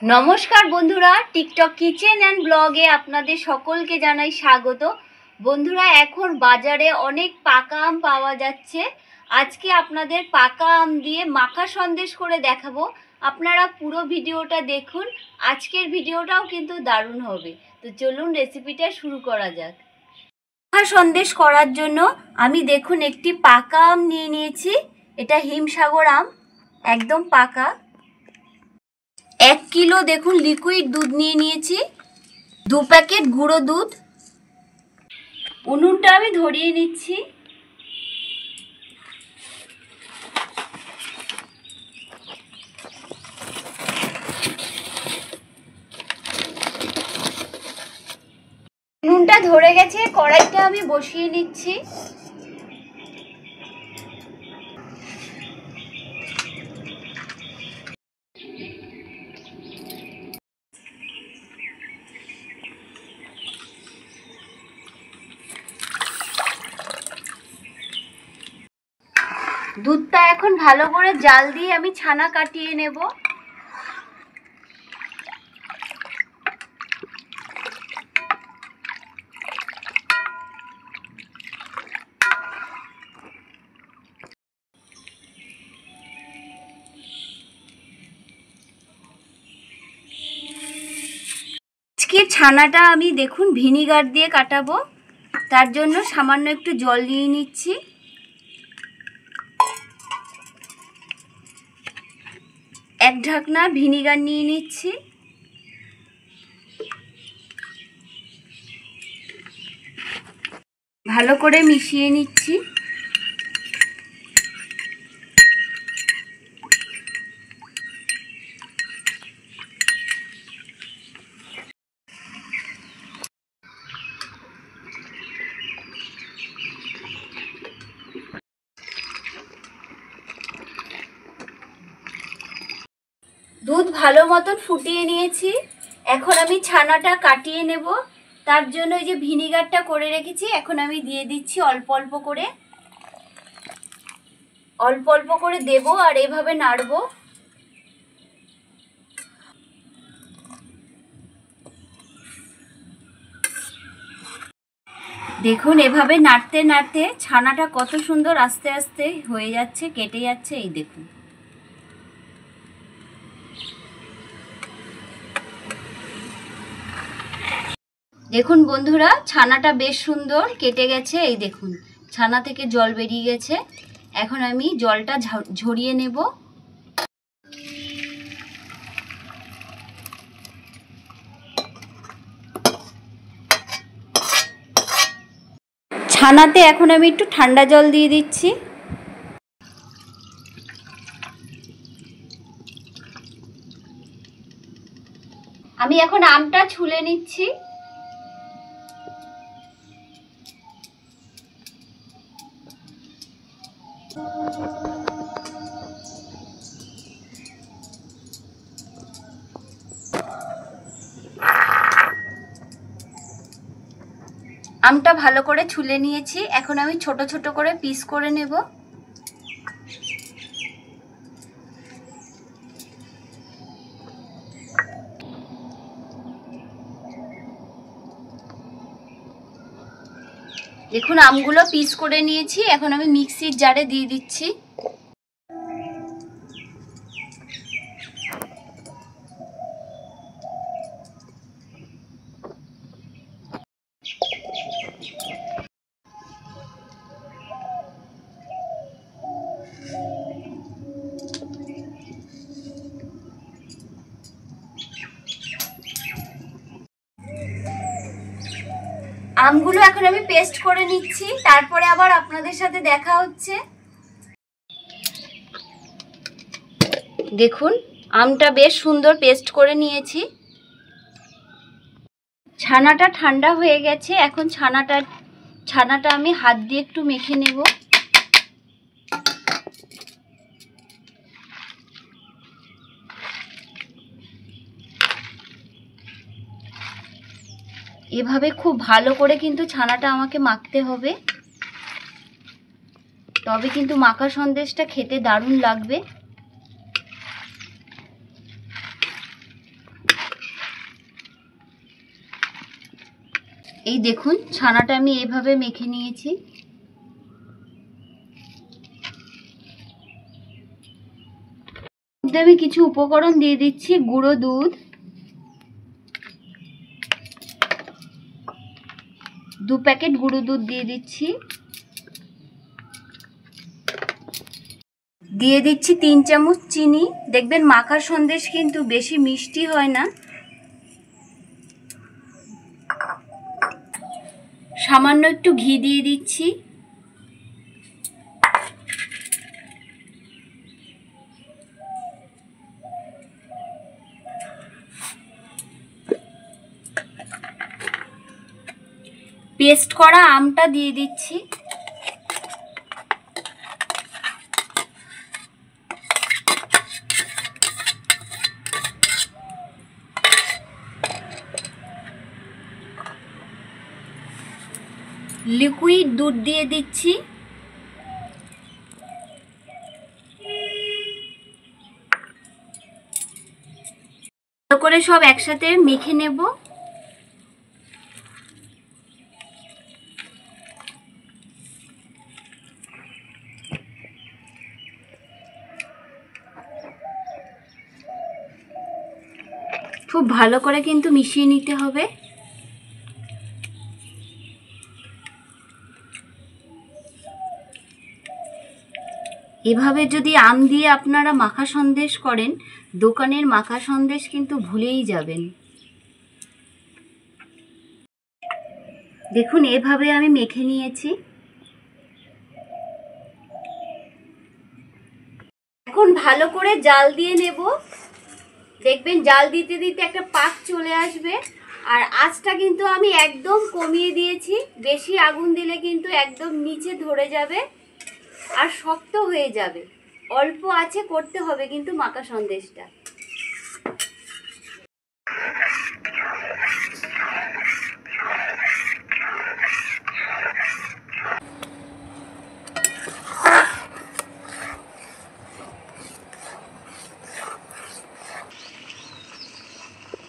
নমস্কার বন্ধুরা, TikTok kitchen and ব্লগে আপনাদের সকলকে জানাই স্বাগত। বন্ধুরা, এখন বাজারে অনেক পাকা আম পাওয়া যাচ্ছে। আজকে আপনাদের পাকা আম দিয়ে মাখা সন্দেশ করে দেখাবো। আপনারা পুরো ভিডিওটা দেখুন। আজকের ভিডিওটাও কিন্তু দারুণ হবে। তো চলুন রেসিপিটা শুরু করা যাক। মাখা সন্দেশ করার জন্য আমি দেখুন একটি পাকা আম নিয়ে নিয়েছি। এটা হিমসাগর আম, একদম পাকা। 1 কিলো দেখুন লিকুইড দুধ নিয়ে নিয়েছি, 2 প্যাকেট গুঁড়ো দুধ। উনুনটা আমি ধরিয়ে নিচ্ছি। উনুনটা ধরে গেছে, কড়াইটা আমি বসিয়ে নিচ্ছি। দুধটা এখন ভালো করে জাল দিয়ে আমি ছানা কাটিয়ে নেব। আজকে ছানাটা আমি দেখুন ভিনিগার দিয়ে কাটাবো, তার জন্য সামান্য একটু জল নিয়ে নিচ্ছি। এক ঢাকনা ভিনিগার নিয়ে নিচ্ছি। ভালো করে মিশিয়ে নিচ্ছি। দুধ ভালো মতন ফুটিয়ে নিয়েছি। এখন আমি ছানাটা কাটিয়ে নেব। তার জন্য এই যে ভিনিগারটা করে রেখেছি, এখন আমি দিয়ে দিচ্ছি অল্প অল্প করে। অল্প অল্প করে দেব আর এভাবে নাড়বো। দেখুন এভাবে নাড়তে নাড়তে ছানাটা কত সুন্দর আস্তে আস্তে হয়ে যাচ্ছে, কেটে যাচ্ছে। এই দেখুন, দেখুন বন্ধুরা, ছানাটা বেশ সুন্দর কেটে গেছে। এই দেখুন ছানা থেকে জল বেরিয়ে গেছে। এখন আমি জলটা ঝরিয়ে নেব। ছানাতে এখন আমি একটু ঠান্ডা জল দিয়ে দিচ্ছি। আমি এখন আমটা ছুলে নিচ্ছি। আমটা ভালো করে ছুলে নিয়েছি। এখন আমি ছোট ছোট করে পিস করে নেব। দেখুন আমগুলো পিস করে নিয়েছি। এখন আমি মিক্সির জারে দিয়ে দিচ্ছি। আমগুলো এখন আমি পেস্ট করে নিচ্ছি, তারপরে আবার আপনাদের সাথে দেখা হচ্ছে। দেখুন আমটা বেশ সুন্দর পেস্ট করে নিয়েছি। ছানাটা ঠান্ডা হয়ে গেছে। এখন ছানাটা আমি হাত দিয়ে একটু মেখে নেব। এভাবে খুব ভালো করে কিন্তু ছানাটা আমাকে মাখতে হবে, তবে কিন্তু মাখা সন্দেশটা খেতে দারুণ লাগবে। এই দেখুন ছানাটা আমি এভাবে মেখে নিয়েছি। আমি কিছু উপকরণ দিয়ে দিচ্ছি। গুঁড়ো দুধ, 2 প্যাকেট গুঁড়ো দুধ দিয়ে দিচ্ছি। দিয়ে দিচ্ছি 3 চামচ চিনি। দেখবেন মাখার সন্দেশ কিন্তু বেশি মিষ্টি হয় না। সামান্য একটু ঘি দিয়ে দিচ্ছি। পেস্ট করা আমটা দিয়ে দিচ্ছি। লিকুইড দুধ দিয়ে দিচ্ছি। ভালো করে সব একসাথে মেখে নেব। খুব ভালো করে কিন্তু মিশিয়ে নিতে হবে। এভাবে যদি আম দিয়ে আপনারা মাখা সন্দেশ করেন, দোকানের মাখা সন্দেশ কিন্তু ভুলেই যাবেন। দেখুন এভাবে আমি মেখে নিয়েছি। এখন ভালো করে জাল দিয়ে নেব। দেখবেন জাল দিতে দিতে একটা পাক চলে আসবে। আর আঁচটা কিন্তু আমি একদম কমিয়ে দিয়েছি। বেশি আগুন দিলে কিন্তু একদম নিচে ধরে যাবে আর শক্ত হয়ে যাবে। অল্প আঁচে করতে হবে কিন্তু মাখা সন্দেশটা।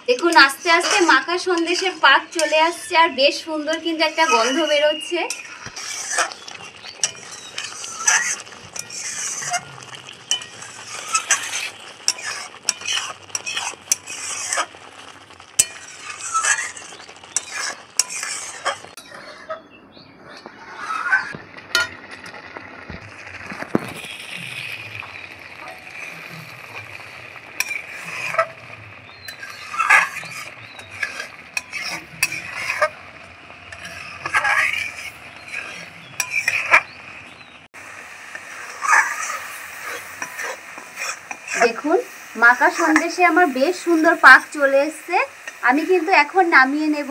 দেখুন আস্তে আস্তে মাখা সন্দেশের পাক চলে আসছে আর বেশ সুন্দর কিন্তু একটা গন্ধ বেরোচ্ছে। দেখুন মাখা সন্দেশে আমার বেশ সুন্দর পাক চলে এসছে। আমি কিন্তু এখন নামিয়ে নেব।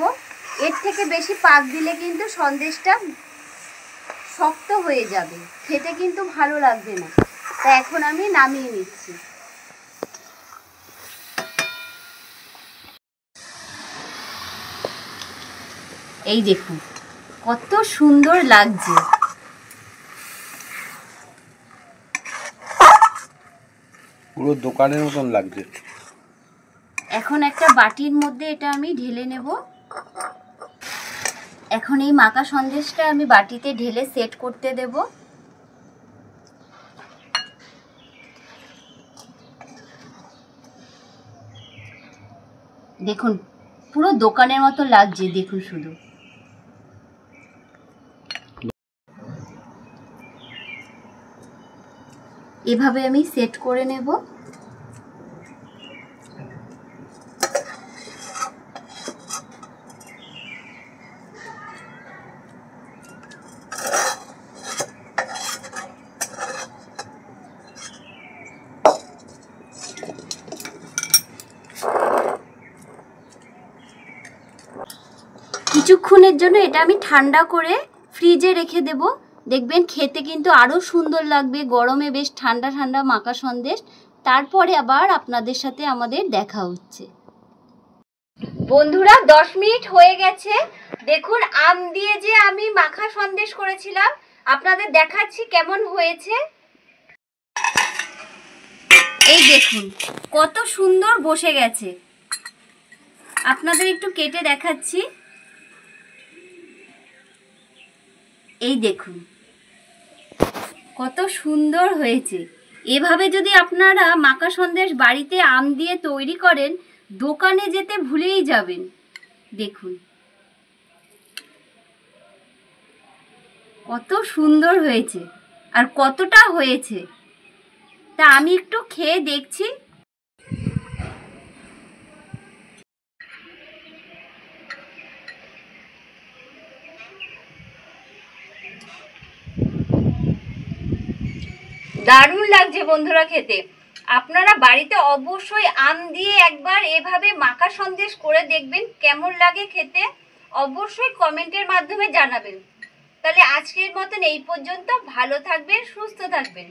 এর থেকে বেশি পাক দিলে কিন্তু সন্দেশটা শক্ত হয়ে যাবে, খেতে কিন্তু ভালো লাগবে না। তাই এখন আমি নামিয়ে নিচ্ছি। এই দেখুন কত সুন্দর লাগছে। পুরো দোকানের মতন লাগছে। এখন একটা বাটির মধ্যে এটা আমি ঢেলে নেব। এখন এই মাখা সন্দেশটা আমি বাটিতে ঢেলে সেট করতে দেব। দেখুন পুরো দোকানের মতো লাগছে। দেখুন শুধু এভাবে আমি সেট করে নেব। কিছুক্ষণের জন্য এটা আমি ঠান্ডা করে ফ্রিজে রেখে দেব। দেখবেন খেতে কিন্তু আরো সুন্দর লাগবে। গরমে বেশ ঠান্ডা ঠান্ডা মাখা সন্দেশ। তারপরে আবার আপনাদের সাথে আমাদের দেখা হচ্ছে। বন্ধুরা 10 মিনিট হয়ে গেছে। দেখুন আম দিয়ে যে আমি মাখা সন্দেশ করেছিলাম আপনাদের দেখাচ্ছি কেমন হয়েছে। এই দেখুন কত সুন্দর বসে গেছে। আপনাদের একটু কেটে দেখাচ্ছি। এই দেখুন কত সুন্দর হয়েছে। এভাবে যদি আপনারা মাকা সন্দেশ বাড়িতে আম দিয়ে তৈরি করেন, দোকানে যেতে ভুলেই যাবেন। দেখুন কত সুন্দর হয়েছে আর কতটা হয়েছে, তা আমি একটু খেয়ে দেখছি। দারুণ লাগছে বন্ধুরা খেতে। আপনারা বাড়িতে অবশ্যই আম দিয়ে একবার এভাবে মাকা সন্দেশ করে দেখবেন, কেমন লাগে খেতে অবশ্যই কমেন্টের মাধ্যমে জানাবেন। তাহলে আজকের মতন এই পর্যন্ত। ভালো থাকবেন, সুস্থ থাকবেন।